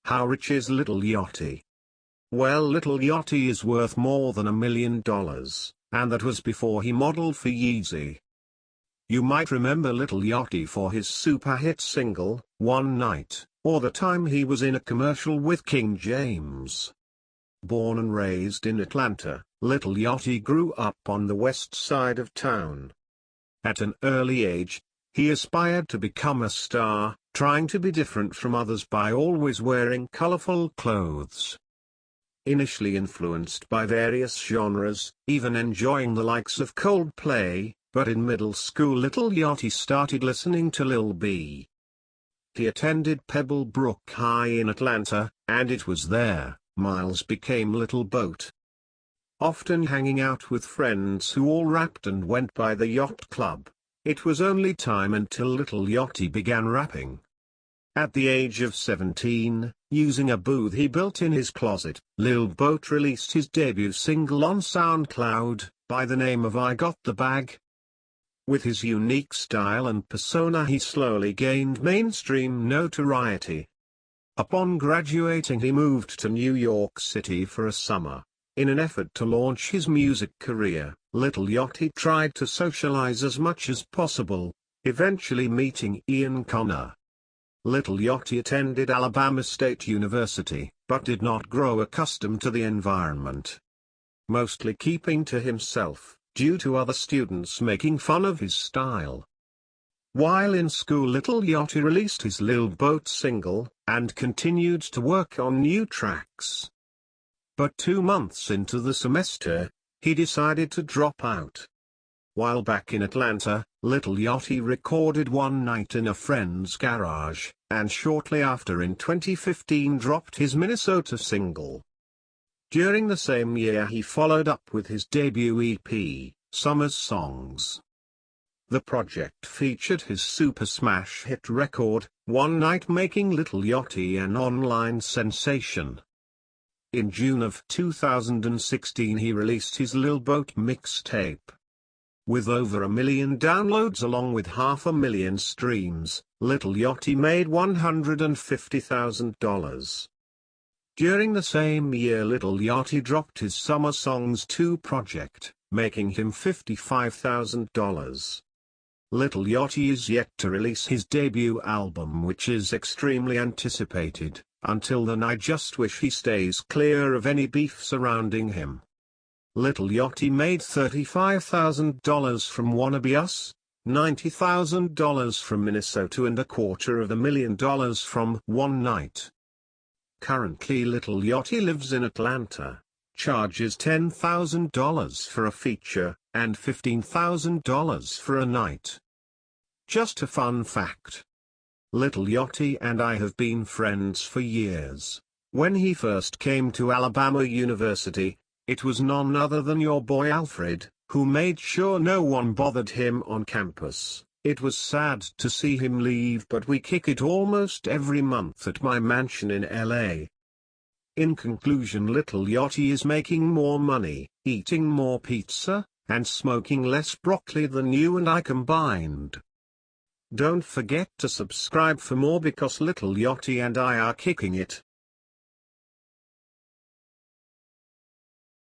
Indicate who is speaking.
Speaker 1: How rich is Lil Yachty? Well, Lil Yachty is worth more than $1 million, and that was before he modeled for Yeezy. You might remember Lil Yachty for his super hit single, One Night, or the time he was in a commercial with King James. Born and raised in Atlanta, Lil Yachty grew up on the west side of town. At an early age, he aspired to become a star, trying to be different from others by always wearing colorful clothes. Initially influenced by various genres, even enjoying the likes of Coldplay, but in middle school Lil Yachty started listening to Lil B. He attended Pebble Brook High in Atlanta, and it was there Miles became Little Boat. Often hanging out with friends who all rapped and went by the yacht club, it was only time until Lil Yachty began rapping. At the age of 17, using a booth he built in his closet, Lil Boat released his debut single on SoundCloud, by the name of I Got the Bag. With his unique style and persona he slowly gained mainstream notoriety. Upon graduating he moved to New York City for a summer. In an effort to launch his music career, Lil Yachty tried to socialize as much as possible, eventually meeting Ian Connor. Lil Yachty attended Alabama State University, but did not grow accustomed to the environment. Mostly keeping to himself, due to other students making fun of his style. While in school Lil Yachty released his Lil Boat single, and continued to work on new tracks. But 2 months into the semester, he decided to drop out. While back in Atlanta, Lil Yachty recorded One Night in a friend's garage, and shortly after in 2015 dropped his Minnesota single. During the same year he followed up with his debut EP, Summer's Songs. The project featured his super smash hit record, One Night, making Lil Yachty an online sensation. In June of 2016 he released his Lil Boat mixtape. With over 1 million downloads along with 500,000 streams, Lil Yachty made $150,000. During the same year Lil Yachty dropped his Summer Songs 2 project, making him $55,000. Lil Yachty is yet to release his debut album, which is extremely anticipated. Until then I just wish he stays clear of any beef surrounding him. Lil Yachty made $35,000 from Wannabe Us, $90,000 from Minnesota and $250,000 from One Night. Currently Lil Yachty lives in Atlanta, charges $10,000 for a feature, and $15,000 for a night. Just a fun fact. Lil Yachty and I have been friends for years. When he first came to Alabama University, it was none other than your boy Alfred, who made sure no one bothered him on campus. It was sad to see him leave, but we kick it almost every month at my mansion in LA. In conclusion, Lil Yachty is making more money, eating more pizza, and smoking less broccoli than you and I combined. Don't forget to subscribe for more, because Lil Yachty and I are kicking it.